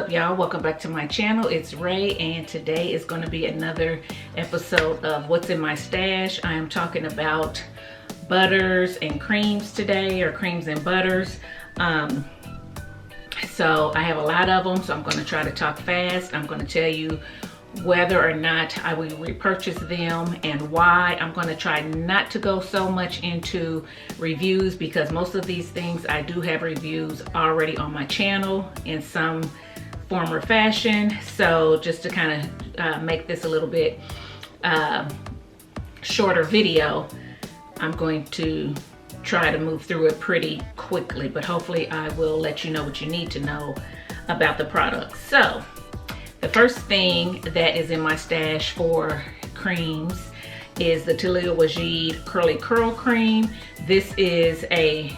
up, y'all? Welcome back to my channel. It's Ray, and today is going to be another episode of What's in My Stash. I am talking about butters and creams today, or creams and butters. So I have a lot of them, so I'm going to try to talk fast. I'm going to tell you whether or not I will repurchase them and why. I'm going to try not to go so much into reviews because most of these things I do have reviews already on my channel in some form or fashion. So just to kind of make this a little bit shorter video, I'm going to try to move through it pretty quickly, but hopefully I will let you know what you need to know about the product. So the first thing that is in my stash for creams is the Taliah Waajid Curly Curl Cream. This is a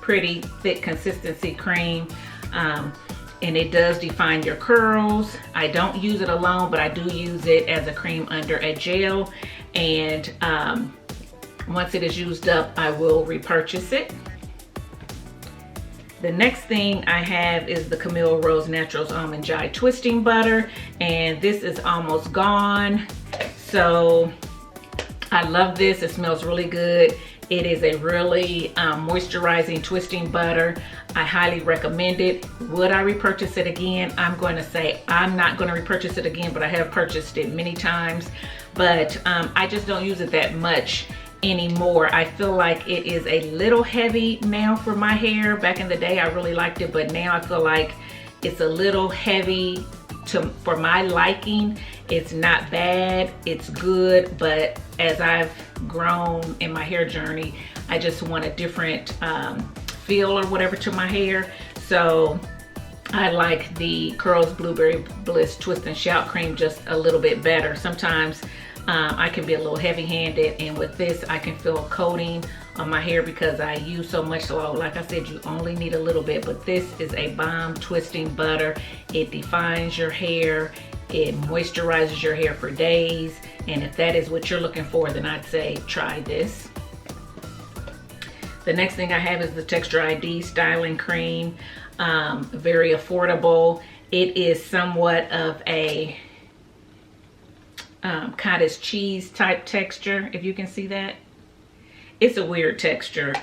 pretty thick consistency cream, and it does define your curls. I don't use it alone, but I do use it as a cream under a gel, and once it is used up, I will repurchase it. The next thing I have is the Camille Rose Naturals Almond Joy Twisting Butter, and this is almost gone. So I love this. It smells really good. It is a really moisturizing twisting butter. I highly recommend it. Would I repurchase it again? I'm going to say I'm not going to repurchase it again, but I have purchased it many times. But I just don't use it that much anymore. I feel like it is a little heavy now for my hair. Back in the day I really liked it, but now I feel like it's a little heavy for my liking. It's not bad, it's good, but as I've grown in my hair journey, I just want a different feel or whatever to my hair. So I like the Curls Blueberry Bliss Twist and Shout Cream just a little bit better. Sometimes I can be a little heavy-handed, and with this I can feel a coating on my hair because I use so much. So like I said, you only need a little bit, but this is a bomb twisting butter. It defines your hair, it moisturizes your hair for days, and if that is what you're looking for, then I'd say try this. The next thing I have is the Texture ID Styling Cream. Very affordable. It is somewhat of a cottage cheese type texture, if you can see that. It's a weird texture.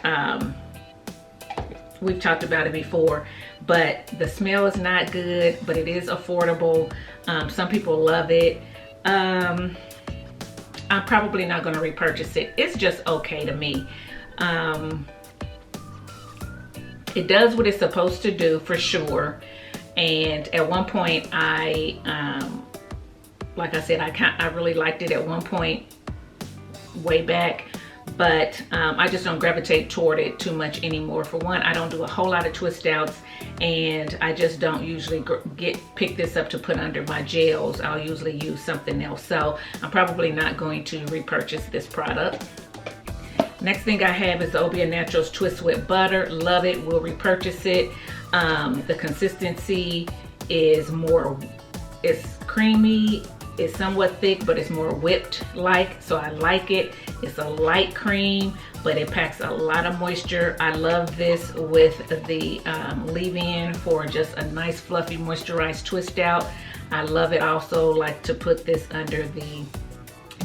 We've talked about it before, but the smell is not good, but it is affordable. Some people love it. I'm probably not going to repurchase it. It's just okay to me. It does what it's supposed to do for sure, and at one point like I said, I really liked it at one point way back, but I just don't gravitate toward it too much anymore. For one, I don't do a whole lot of twist outs, and I just don't usually pick this up to put under my gels. I'll usually use something else, so I'm probably not going to repurchase this product. Next thing I have is the Obion Naturals Twist with Butter. Love it, will repurchase it. The consistency is it's creamy. It's somewhat thick, but it's more whipped like, so I like it. It's a light cream, but it packs a lot of moisture. I love this with the leave-in for just a nice fluffy moisturized twist out. I love it also like to put this under the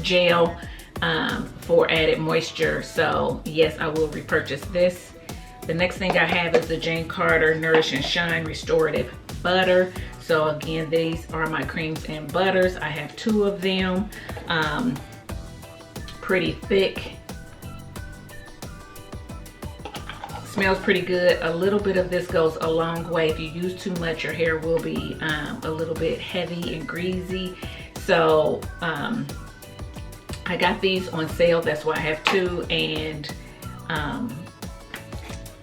gel for added moisture. So yes, I will repurchase this. The next thing I have is the Jane Carter Nourish and Shine Restorative Butter. So again, these are my creams and butters. I have two of them, pretty thick. Smells pretty good. A little bit of this goes a long way. If you use too much, your hair will be a little bit heavy and greasy. So I got these on sale, that's why I have two, and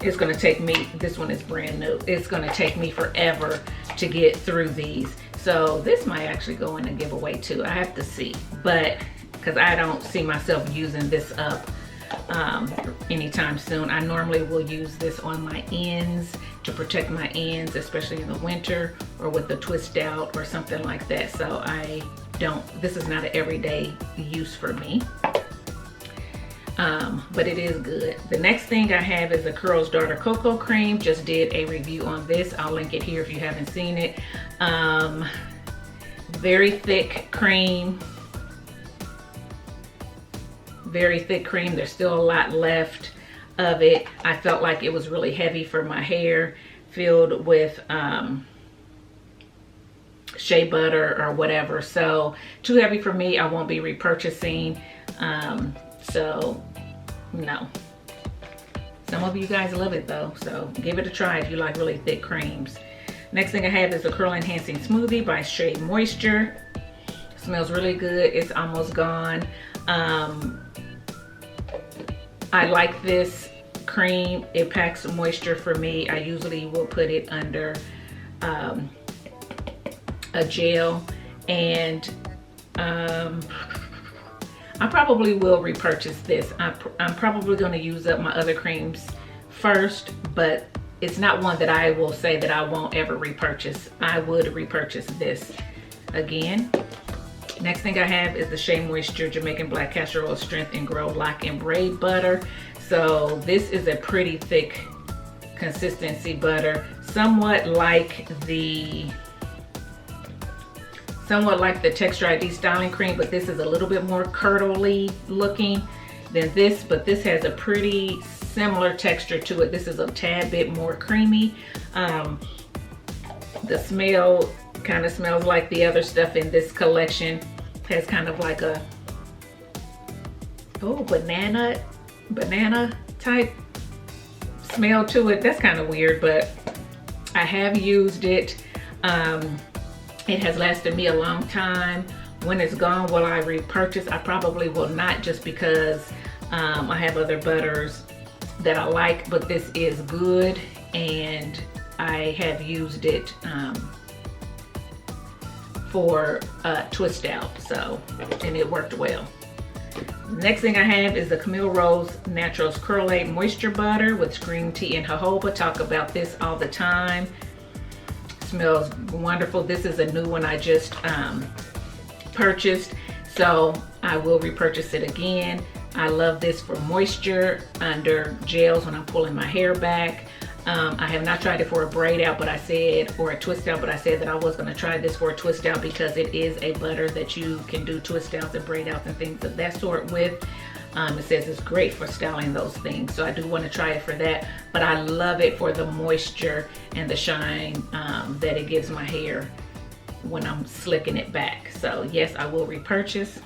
it's gonna take me, this one is brand new, it's gonna take me forever to get through these. So this might actually go in a giveaway too. I have to see, but because I don't see myself using this up anytime soon. I normally will use this on my ends to protect my ends, especially in the winter or with the twist out or something like that. So this is not an everyday use for me. But it is good. The next thing I have is the Curls Daughter Cocoa Cream. Just did a review on this. I'll link it here if you haven't seen it. Very thick cream. Very thick cream. There's still a lot left of it. I felt like it was really heavy for my hair, filled with shea butter or whatever. So too heavy for me. I won't be repurchasing. So no. Some of you guys love it though, so give it a try if you like really thick creams. Next thing I have is the Curl Enhancing Smoothie by Shea Moisture. Smells really good. It's almost gone. I like this cream. It packs moisture for me. I usually will put it under a gel, and I probably will repurchase this. I'm probably going to use up my other creams first, but it's not one that I will say that I won't ever repurchase. I would repurchase this again. Next thing I have is the Shea Moisture Jamaican Black Castor Oil Strength and Grow Lock and Braid Butter. So this is a pretty thick consistency butter, somewhat like the Texture ID styling cream, but this is a little bit more curdly looking than this, but this has a pretty similar texture to it. This is a tad bit more creamy. The smell kind of smells like the other stuff in this collection. It has kind of like a banana type smell to it. That's kind of weird, but I have used it. It has lasted me a long time. When it's gone, will I repurchase? I probably will not, just because I have other butters that I like, but this is good and I have used it for twist out, so, and it worked well. Next thing I have is the Camille Rose Naturals Curlate Moisture Butter with green tea and jojoba. Talk about this all the time. Smells wonderful. This is a new one I just purchased, so I will repurchase it again. I love this for moisture under gels when I'm pulling my hair back. I have not tried it for a braid out, but I said, or a twist out, but I said that I was going to try this for a twist out because it is a butter that you can do twist outs and braid outs and things of that sort with. It says it's great for styling those things, so I do want to try it for that, but I love it for the moisture and the shine that it gives my hair when I'm slicking it back. So yes, I will repurchase.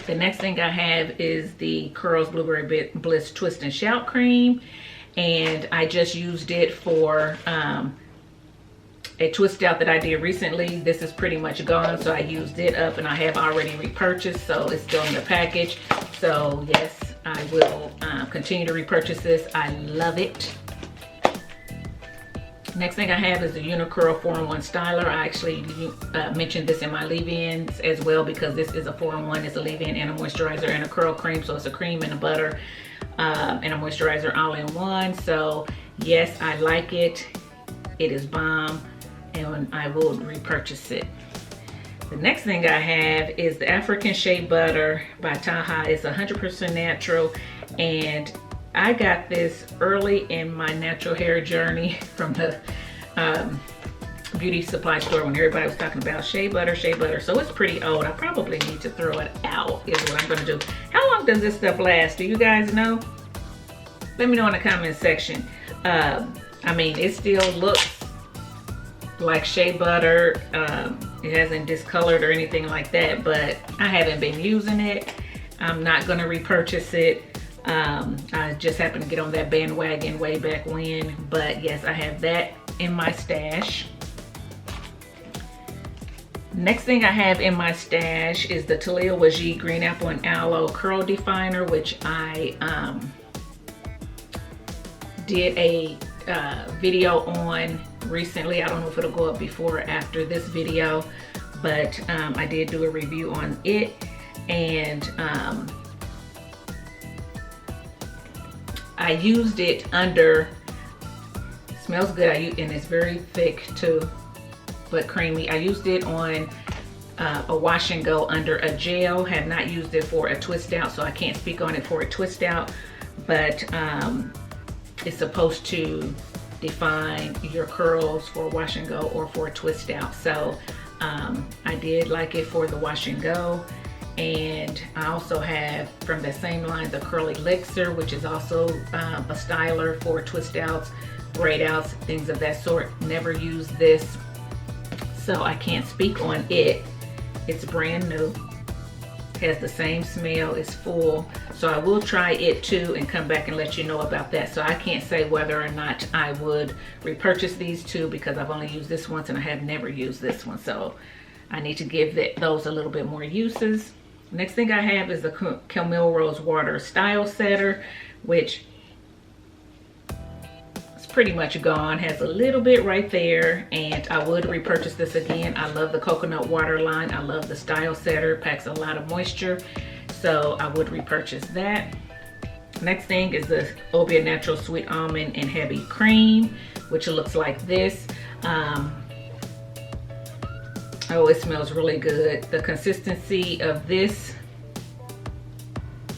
The next thing I have is the Curls Blueberry Bliss Twist and Shout Cream, and I just used it for a twist out that I did recently. This is pretty much gone, so I used it up and I have already repurchased, so it's still in the package. So yes, I will continue to repurchase this. I love it. Next thing I have is the Unicurl 4-in-1 Styler. I actually mentioned this in my leave-ins as well, because this is a 4-in-1. It's a leave-in and a moisturizer and a curl cream, so it's a cream and a butter and a moisturizer all in one. So yes, I like it. It is bomb, and I will repurchase it. The next thing I have is the African Shea Butter by Taliah. It's 100% natural, and I got this early in my natural hair journey from the beauty supply store when everybody was talking about shea butter, shea butter. So it's pretty old. I probably need to throw it out is what I'm gonna do. How long does this stuff last? Do you guys know? Let me know in the comment section. I mean, it still looks like shea butter. It hasn't discolored or anything like that, but I haven't been using it. I'm not gonna repurchase it. I just happened to get on that bandwagon way back when, but yes, I have that in my stash. Next thing I have in my stash is the Taliah Waajid Green Apple and Aloe Curl Definer, which I did a video on recently. I don't know if it'll go up before or after this video, but I did do a review on it, and I used it under, smells good, and it's very thick too, but creamy. I used it on a wash and go under a gel. Have not used it for a twist out, so I can't speak on it for a twist out, but it's supposed to define your curls for wash and go or for twist out. So I did like it for the wash and go. And I also have from that same line the Curl Elixir, which is also a styler for twist outs, braid outs, things of that sort. Never used this, so I can't speak on it. It's brand new, has the same smell, it's full. So I will try it too and come back and let you know about that. So I can't say whether or not I would repurchase these two because I've only used this once and I have never used this one. So I need to give those a little bit more uses. Next thing I have is the Camille Rose Water Style Setter, which is pretty much gone. Has a little bit right there, and I would repurchase this again. I love the coconut water line. I love the Style Setter. Packs a lot of moisture, so I would repurchase that. Next thing is the Obion Natural Sweet Almond and Heavy Cream, which looks like this. Oh, it smells really good. The consistency of this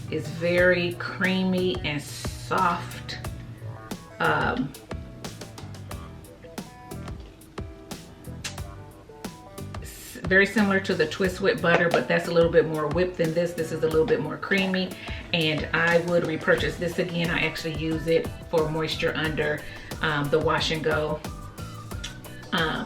is very creamy and soft. Very similar to the Twist with Butter, but that's a little bit more whipped than this. This is a little bit more creamy, and I would repurchase this again. I actually use it for moisture under the wash and go.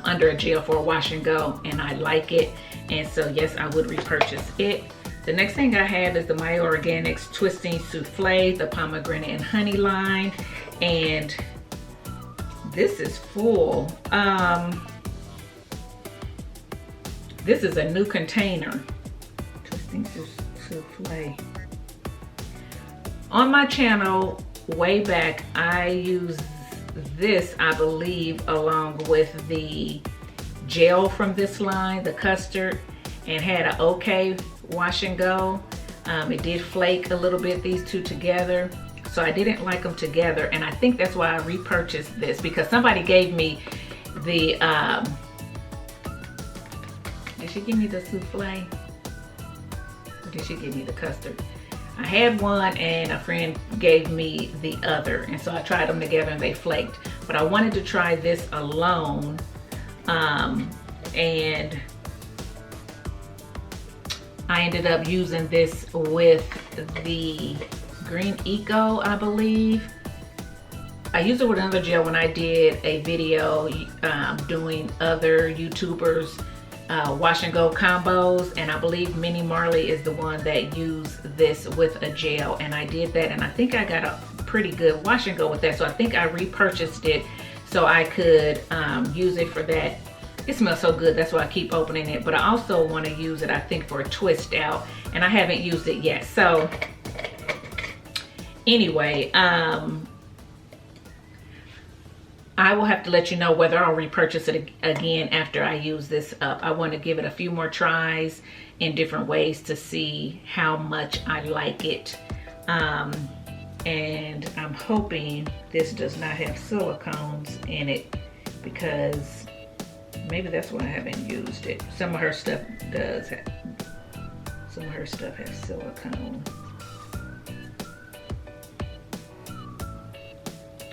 Under a gel for a wash and go, and I like it, and so yes, I would repurchase it. The next thing I have is the My Organics Twisting Souffle, the pomegranate and honey line, and this is full. This is a new container. Twisting Souffle. On my channel way back, I used this, I believe, along with the gel from this line, the Custard, and had an okay wash and go. It did flake a little bit, these two together, so I didn't like them together, and I think that's why I repurchased this, because somebody gave me the did she give me the souffle or did she give me the Custard? I had one and a friend gave me the other, and so I tried them together and they flaked. But I wanted to try this alone, and I ended up using this with the Green Eco, I believe. I used it with another gel when I did a video doing other YouTubers wash and go combos, and I believe Minnie Marley is the one that used this with a gel, and I did that, and I think I got a pretty good wash and go with that. So I think I repurchased it so I could use it for that. It smells so good, that's why I keep opening it. But I also want to use it, I think, for a twist out, and I haven't used it yet. So anyway, I will have to let you know whether I'll repurchase it again after I use this up. I want to give it a few more tries in different ways to see how much I like it. And I'm hoping this does not have silicones in it, because maybe that's why I haven't used it. Some of her stuff does have, some of her stuff has silicone.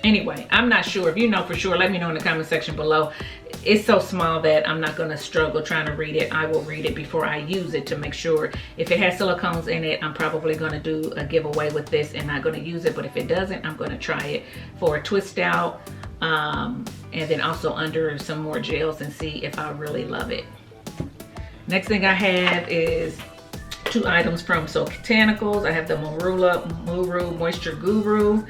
Anyway, I'm not sure. If you know for sure, let me know in the comment section below. It's so small that I'm not gonna struggle trying to read it. I will read it before I use it to make sure. If it has silicones in it, I'm probably gonna do a giveaway with this and not gonna use it. But if it doesn't, I'm gonna try it for a twist out, and then also under some more gels and see if I really love it. Next thing I have is two items from Soultanicals. I have the Muru Moisture Guru.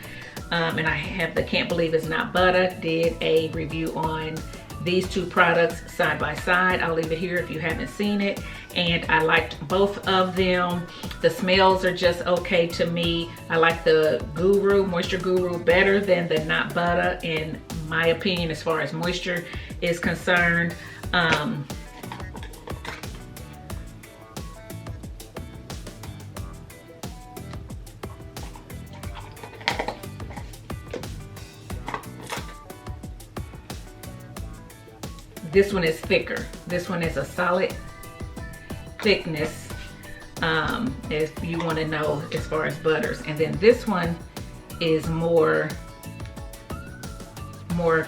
And I have the Can't Believe It's Not Butter. Did a review on these two products side by side. I'll leave it here if you haven't seen it. And I liked both of them. The smells are just okay to me. I like the Moisture Guru better than the Not Butter, in my opinion, as far as moisture is concerned. This one is thicker. This one is a solid thickness, if you want to know as far as butters. And then this one is more more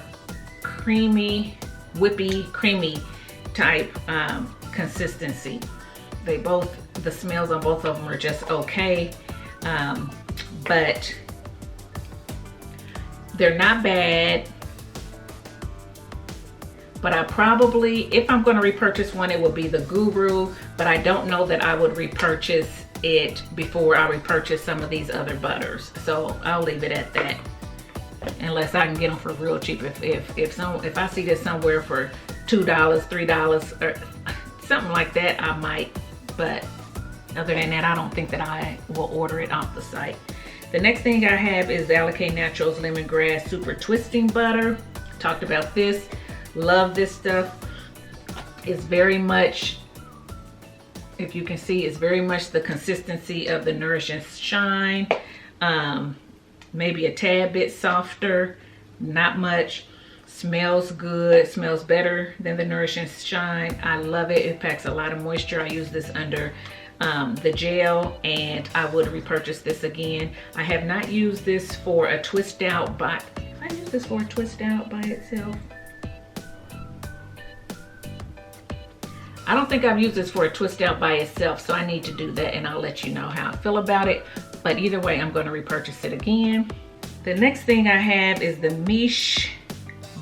creamy, whippy, creamy type consistency. The smells on both of them are just okay, but they're not bad. But I probably, if I'm going to repurchase one, it would be the Guru, but I don't know that I would repurchase it before I repurchase some of these other butters. So I'll leave it at that, unless I can get them for real cheap. If I see this somewhere for $2, $3 or something like that, I might. But other than that, I don't think that I will order it off the site. The next thing I have is the Alkane Naturals Lemongrass Super Twisting Butter. Talked about this. Love this stuff. It's very much, if you can see, it's very much the consistency of the Nourish and Shine. Maybe a tad bit softer, not much. Smells good, smells better than the Nourish and Shine. I love it. It packs a lot of moisture. I use this under the gel, and I would repurchase this again. I have not used this for a twist out by, if I use this for a twist out by itself, I don't think I've used this for a twist out by itself, so I need to do that, and I'll let you know how I feel about it. But either way, I'm going to repurchase it again. The next thing I have is the Miche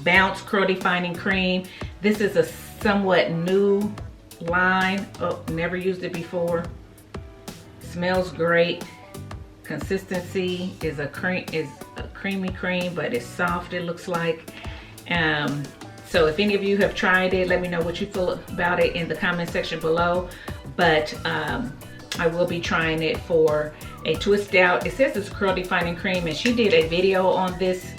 Bounce Curl Defining Cream. This is a somewhat new line. Oh, never used it before. Smells great. Consistency is a creamy cream, but it's soft, it looks like. So if any of you have tried it, let me know what you feel about it in the comment section below. But I will be trying it for a twist out. It says it's curl defining cream, and she did a video on this.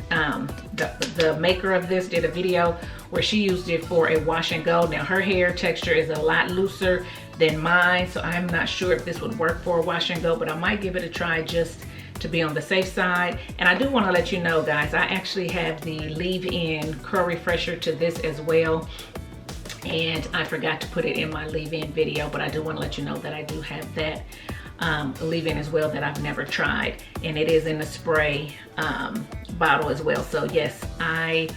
The maker of this did a video where she used it for a wash and go. Now her hair texture is a lot looser than mine, so I'm not sure if this would work for a wash and go, but I might give it a try just to be on the safe side. And I do want to let you know, guys, I actually have the leave-in curl refresher to this as well, and I forgot to put it in my leave-in video, but I do want to let you know that I do have that leave-in as well that I've never tried, and it is in the spray bottle as well. So yes, I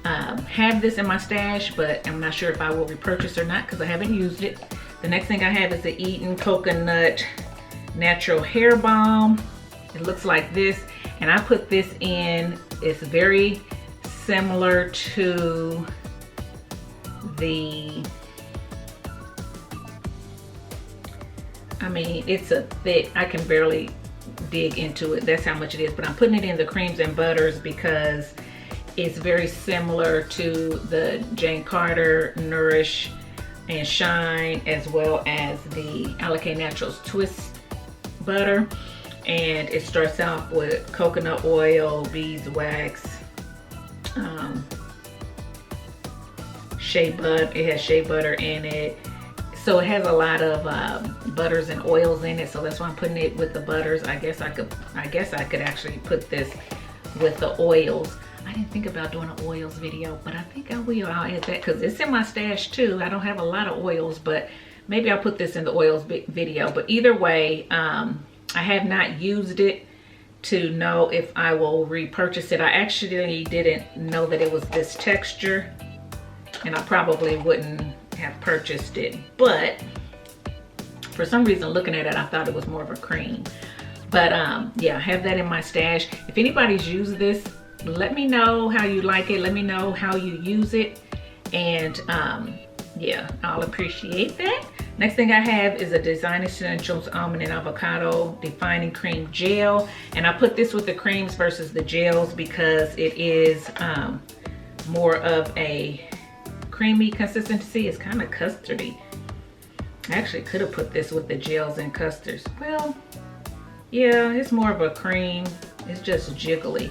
have this in my stash, but I'm not sure if I will repurchase or not because I haven't used it. The next thing I have is the Eden Coconut Natural Hair Balm. It looks like this, and I put this in. It's very similar to the, I mean, it's a thick, I can barely dig into it. That's how much it is, but I'm putting it in the creams and butters because it's very similar to the Jane Carter Nourish and Shine, as well as the Alkane Naturals Twist Butter. And it starts off with coconut oil, beeswax, shea butter. It has shea butter in it. So it has a lot of butters and oils in it. So that's why I'm putting it with the butters. I guess I could actually put this with the oils. I didn't think about doing an oils video, but I think I will. I'll add that because it's in my stash too. I don't have a lot of oils, but maybe I'll put this in the oils video. But either way, I have not used it to know if I will repurchase it. I actually didn't know that it was this texture, and I probably wouldn't have purchased it. But for some reason, looking at it, I thought it was more of a cream. But yeah, I have that in my stash. If anybody's used this, let me know how you like it. Let me know how you use it. And yeah, I'll appreciate that. Next thing I have is a Design Essentials Almond and Avocado Defining Cream Gel. And I put this with the creams versus the gels because it is more of a creamy consistency. It's kind of custardy. I actually could have put this with the gels and custards. Well, yeah, it's more of a cream. It's just jiggly.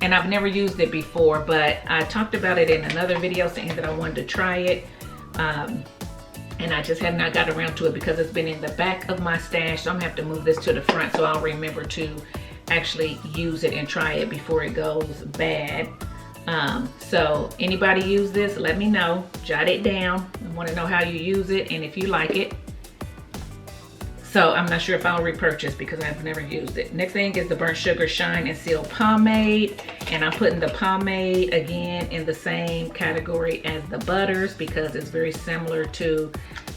And I've never used it before, but I talked about it in another video saying that I wanted to try it. And I just have not got around to it because it's been in the back of my stash. So I'm gonna have to move this to the front so I'll remember to actually use it and try it before it goes bad. So anybody use this, let me know, jot it down. I wanna know how you use it and if you like it. So I'm not sure if I'll repurchase because I've never used it. Next thing is the Burnt Sugar Shine and Seal Pomade. And I'm putting the pomade again in the same category as the butters because it's very similar to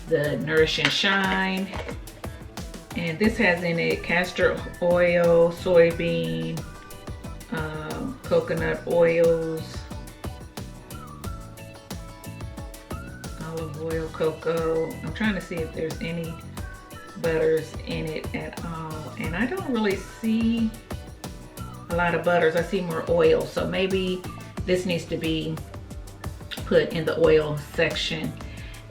the Nourishing Shine. And this has in it castor oil, soybean, coconut oils, olive oil, cocoa. I'm trying to see if there's any butters in it at all. And I don't really see a lot of butters. I see more oil. So maybe this needs to be put in the oil section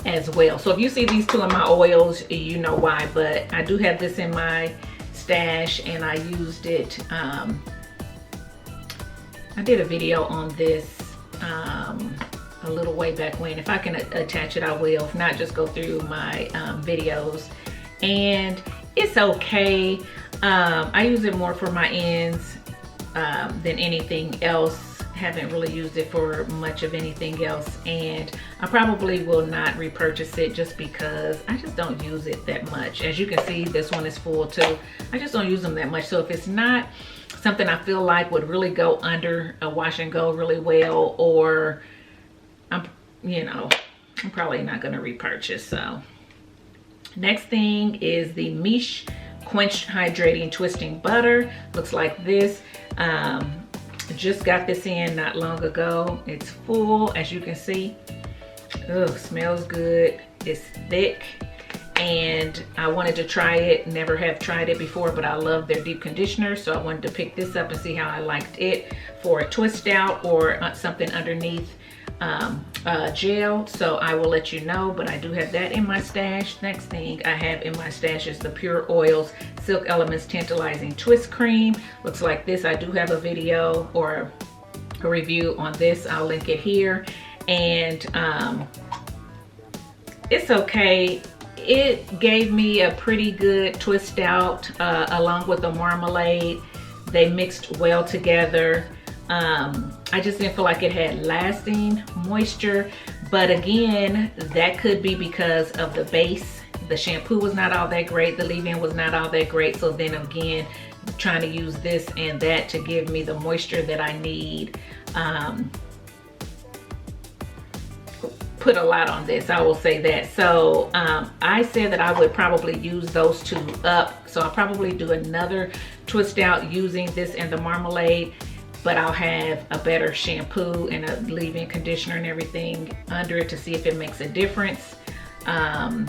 as well. So if you see these two in my oils, you know why. But I do have this in my stash and I used it. I did a video on this a little way back when. If I can attach it, I will. If not, just go through my videos. And it's okay. I use it more for my ends than anything else. Haven't really used it for much of anything else, and I probably will not repurchase it just because I just don't use it that much. As you can see, this one is full too. I just don't use them that much. So if it's not something I feel like would really go under a wash and go really well, or I'm probably not going to repurchase. So next thing is the Miche Quench Hydrating Twisting Butter. Looks like this. Just got this in not long ago. It's full, as you can see. Ugh, smells good. It's thick, and I wanted to try it. Never have tried it before, but I love their deep conditioner, so I wanted to pick this up and see how I liked it for a twist out or something underneath gel. So I will let you know, but I do have that in my stash. Next thing I have in my stash is the Pure Oils Silk Elements Tantalizing Twist Cream. Looks like this. I do have a video or a review on this. I'll link it here. And it's okay. It gave me a pretty good twist out along with the marmalade. They mixed well together. I just didn't feel like it had lasting moisture, but again, that could be because of the base. The shampoo was not all that great, the leave-in was not all that great, so then again, trying to use this and that to give me the moisture that I need. Put a lot on this, I will say that. So I said that I would probably use those two up, so I'll probably do another twist out using this and the marmalade, but I'll have a better shampoo and a leave-in conditioner and everything under it to see if it makes a difference. And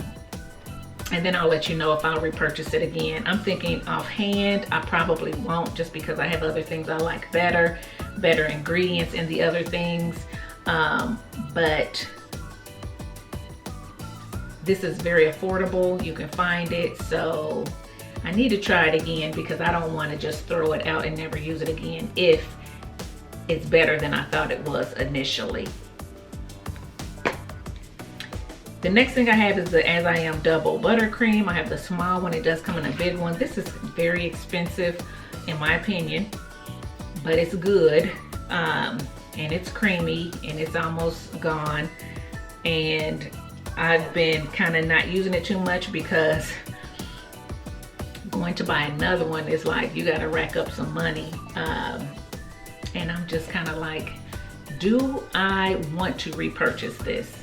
then I'll let you know if I'll repurchase it again. I'm thinking offhand, I probably won't, just because I have other things I like better ingredients in the other things. But this is very affordable. You can find it, so I need to try it again because I don't want to just throw it out and never use it again if it's better than I thought it was initially. The next thing I have is the I Am Double Buttercream. I have the small one. It does come in a big one. This is very expensive in my opinion, but it's good. And it's creamy and it's almost gone. And I've been kind of not using it too much because going to buy another one is like, you gotta rack up some money. And I'm just kind of like, do I want to repurchase this?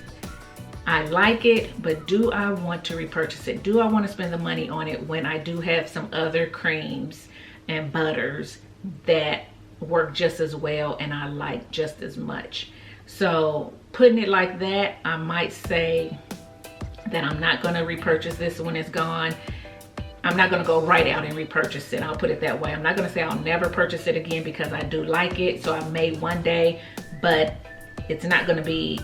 I like it, but do I want to repurchase it? Do I want to spend the money on it when I do have some other creams and butters that work just as well and I like just as much? So putting it like that, I might say that I'm not going to repurchase this when it's gone. I'm not going to go right out and repurchase it. I'll put it that way. I'm not going to say I'll never purchase it again because I do like it. So I may one day, but it's not going to be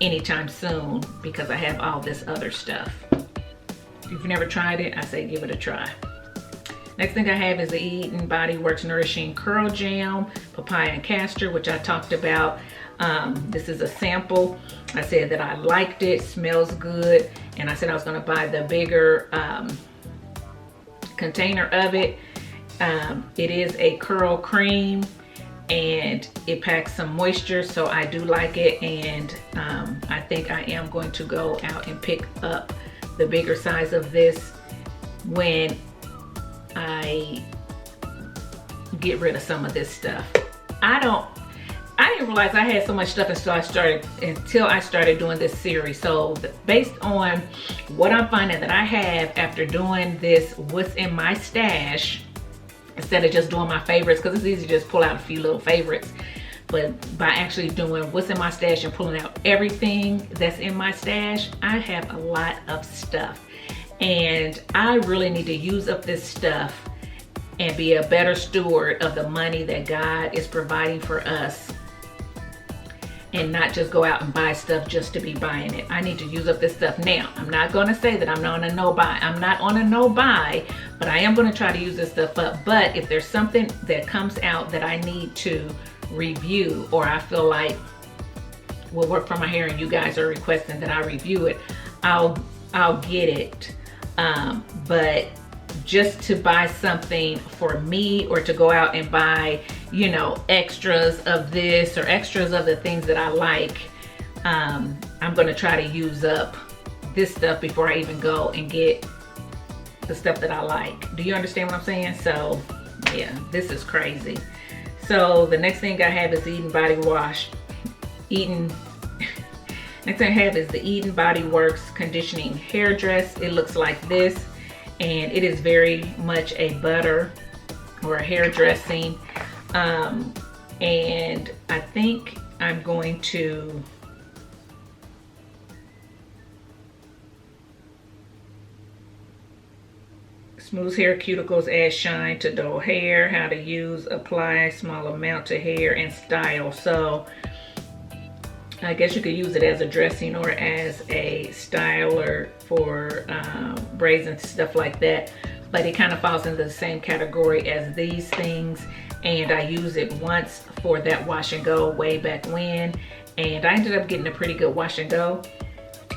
anytime soon because I have all this other stuff. If you've never tried it, I say give it a try. Next thing I have is the Eden Bodyworks Nourishing Curl Jam, Papaya and Castor, which I talked about. This is a sample. I said that I liked it, smells good, and I said I was going to buy the bigger container of it. It is a curl cream and it packs some moisture, so I do like it, and I think I am going to go out and pick up the bigger size of this when I get rid of some of this stuff. I didn't realize I had so much stuff until I started doing this series. So based on what I'm finding that I have after doing this what's in my stash, instead of just doing my favorites, because it's easy to just pull out a few little favorites, but by actually doing what's in my stash and pulling out everything that's in my stash, I have a lot of stuff. And I really need to use up this stuff and be a better steward of the money that God is providing for us, and not just go out and buy stuff just to be buying it. I need to use up this stuff now. I'm not gonna say that I'm on a no buy. I'm not on a no buy, but I am gonna try to use this stuff up. But if there's something that comes out that I need to review, or I feel like will work for my hair and you guys are requesting that I review it, I'll get it. But just to buy something for me, or to go out and buy, you know, extras of this or extras of the things that I like, I'm gonna try to use up this stuff before I even go and get the stuff that I like. Do you understand what I'm saying? So yeah, this is crazy. So the next thing I have is the Eden Body Wash. Next thing I have is the Eden Bodyworks Conditioning Hair Dress. It looks like this, and it is very much a butter or a hair dressing. And I think I'm going to smooth hair cuticles, add shine to dull hair, how to use, apply small amount to hair, and style. So I guess you could use it as a dressing or as a styler for braids and stuff like that, but it kind of falls into the same category as these things. And I used it once for that wash and go way back when, and I ended up getting a pretty good wash and go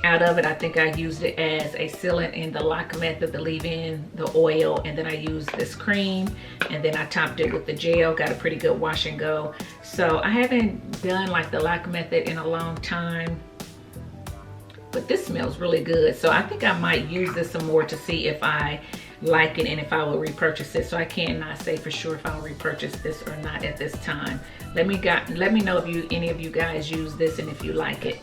out of it. I think I used it as a sealant in the lock method to leave in the oil, and then I used this cream, and then I topped it with the gel. Got a pretty good wash and go. So I haven't done like the lock method in a long time, but this smells really good. So I think I might use this some more to see if I like it and if I will repurchase it. So I cannot say for sure if I'll repurchase this or not at this time. Let me know if any of you guys use this and if you like it.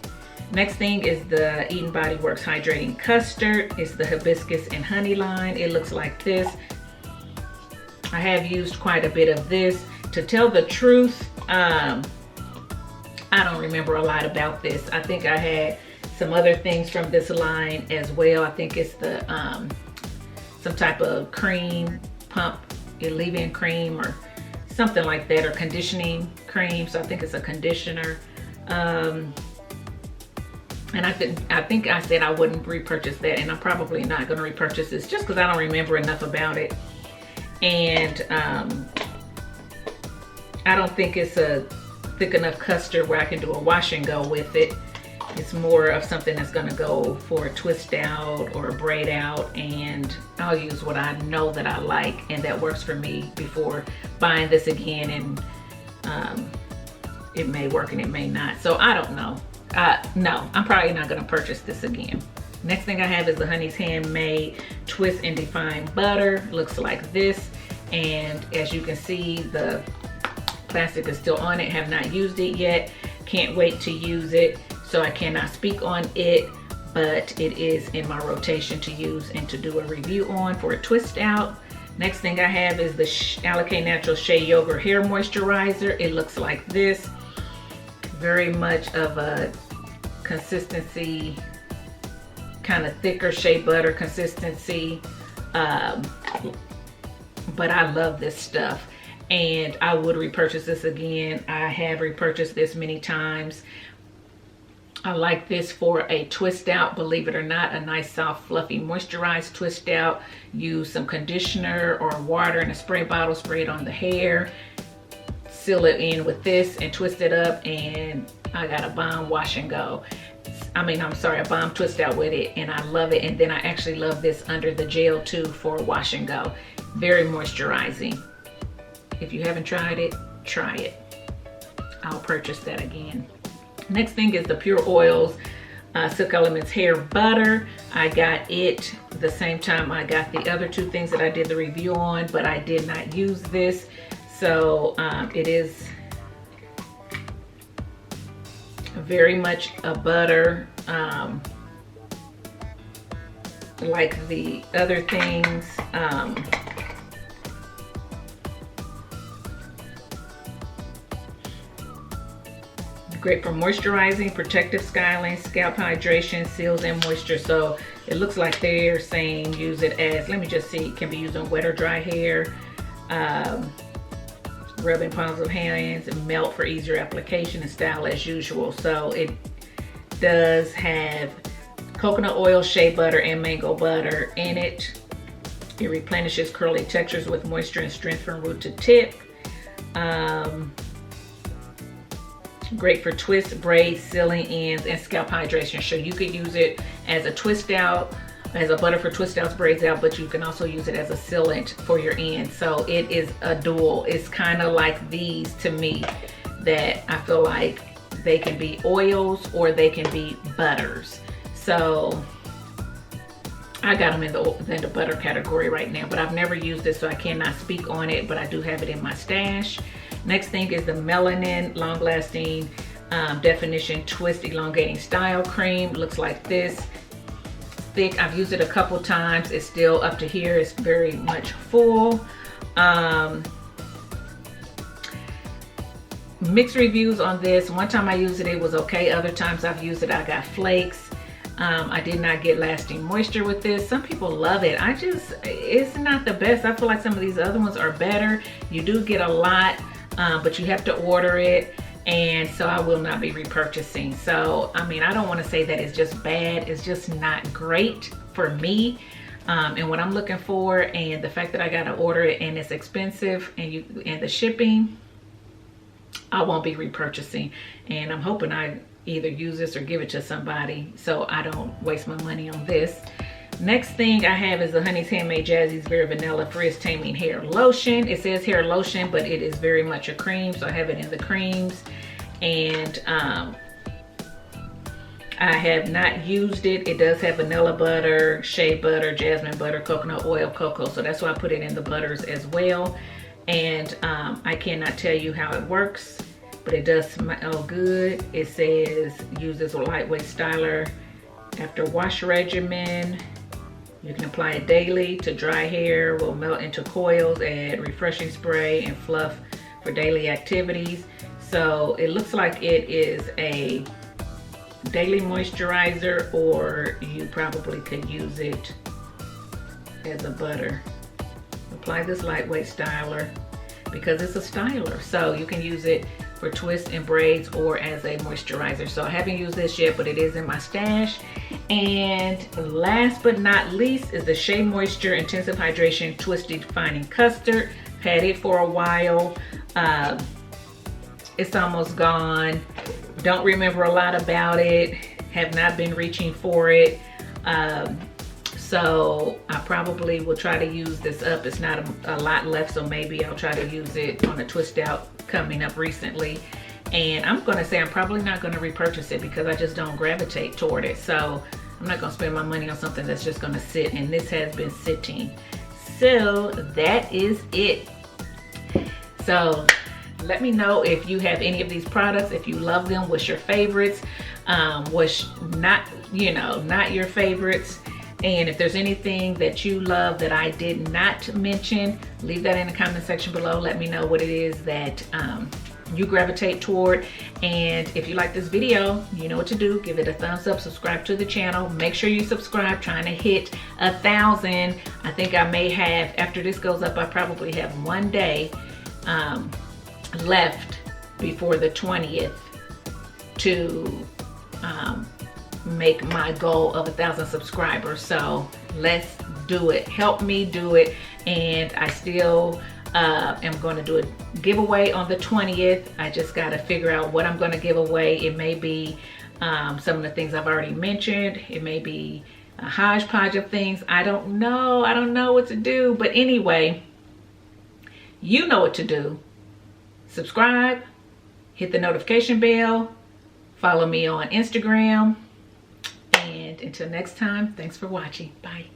Next thing is the Eden Body Works Hydrating Custard. It's the hibiscus and honey line. It looks like this. I have used quite a bit of this. To tell the truth, I don't remember a lot about this. I think I had some other things from this line as well. I think it's the some type of cream pump, leave-in cream or something like that, or conditioning cream. So I think it's a conditioner. And I think I said I wouldn't repurchase that, and I'm probably not going to repurchase this just because I don't remember enough about it. And I don't think it's a thick enough custard where I can do a wash and go with it. It's more of something that's going to go for a twist out or a braid out, and I'll use what I know that I like and that works for me before buying this again. And it may work and it may not, so I don't know. No, I'm probably not going to purchase this again. Next thing I have is the Honey's Handmade Twist and Define Butter. Looks like this, and as you can see, the plastic is still on it. Have not used it yet. Can't wait to use it. So I cannot speak on it, but it is in my rotation to use and to do a review on for a twist out. Next thing I have is the Alocate Natural Shea Yogurt Hair Moisturizer. It looks like this. Very much of a consistency, kind of thicker shea butter consistency. But I love this stuff, and I would repurchase this again. I have repurchased this many times. I like this for a twist out, believe it or not, a nice soft fluffy moisturized twist out. Use some conditioner or water in a spray bottle, spray it on the hair, seal it in with this and twist it up, and I got a bomb wash and go. A bomb twist out with it, and I love it. And then I actually love this under the gel too for a wash and go. Very moisturizing. If you haven't tried it, try it. I'll purchase that again. Next thing is the Pure Oils Silk Elements hair butter. I got it the same time I got the other two things that I did the review on, but I did not use this. So it is very much a butter, like the other things. Great for moisturizing, protective styling, scalp hydration, seals and moisture. So it looks like they're saying use it as, let me just see, it can be used on wet or dry hair, rubbing palms of hands, and melt for easier application, and style as usual. So it does have coconut oil, shea butter, and mango butter in it. It replenishes curly textures with moisture and strength from root to tip. Great for twists, braids, sealing ends, and scalp hydration. So you could use it as a twist out, as a butter for twist outs, braids out, but you can also use it as a sealant for your ends. So it is a dual. It's kind of like these to me, that I feel like they can be oils or they can be butters. So I got them in the butter category right now, but I've never used it, so I cannot speak on it, but I do have it in my stash. Next thing is the Melanin Long Lasting Definition Twist Elongating Style Cream. Looks like this. Thick. I've used it a couple times. It's still up to here. It's very much full. Mixed reviews on this. One time I used it, it was okay. Other times I've used it, I got flakes. I did not get lasting moisture with this. Some people love it. It's not the best. I feel like some of these other ones are better. You do get a lot, but you have to order it. And so I will not be repurchasing. So, I mean, I don't want to say that it's just bad. It's just not great for me. And what I'm looking for, and the fact that I got to order it and it's expensive, and the shipping, I won't be repurchasing. And I'm hoping I either use this or give it to somebody so I don't waste my money on this. Next thing I have is the Honey's Handmade Jazzy's Very Vanilla Frizz Taming Hair Lotion. It says hair lotion, but it is very much a cream, so I have it in the creams. And I have not used it. It does have vanilla butter, shea butter, jasmine butter, coconut oil, cocoa, so that's why I put it in the butters as well. And I cannot tell you how it works, but it does smell good. It says use this lightweight styler after wash regimen. You can apply it daily to dry hair, will melt into coils, add refreshing spray and fluff for daily activities. So it looks like it is a daily moisturizer, or you probably could use it as a butter. Apply this lightweight styler because it's a styler. So you can use it for twists and braids or as a moisturizer. So I haven't used this yet, but it is in my stash. And last but not least is the Shea Moisture Intensive Hydration Twisty Defining Custard. Had it for a while. It's almost gone. Don't remember a lot about it. Have not been reaching for it. So I probably will try to use this up. It's not a lot left, so maybe I'll try to use it on a twist out coming up recently. And I'm gonna say I'm probably not gonna repurchase it because I just don't gravitate toward it. So I'm not gonna spend my money on something that's just gonna sit, and this has been sitting. So that is it. So let me know if you have any of these products, if you love them, what's your favorites, what's not, not your favorites. And if there's anything that you love that I did not mention, leave that in the comment section below. Let me know what it is that you gravitate toward. And if you like this video, you know what to do. Give it a thumbs up, subscribe to the channel. Make sure you subscribe, trying to hit 1,000. I think I may have, after this goes up, I probably have one day left before the 20th to make my goal of 1,000 subscribers. So let's do it. Help me do it. And I still am going to do a giveaway on the 20th. I just got to figure out what I'm going to give away. It may be some of the things I've already mentioned. It may be a hodgepodge of things. I don't know. I don't know what to do. But anyway, you know what to do. Subscribe, hit the notification bell, follow me on Instagram, And until next time, thanks for watching. Bye.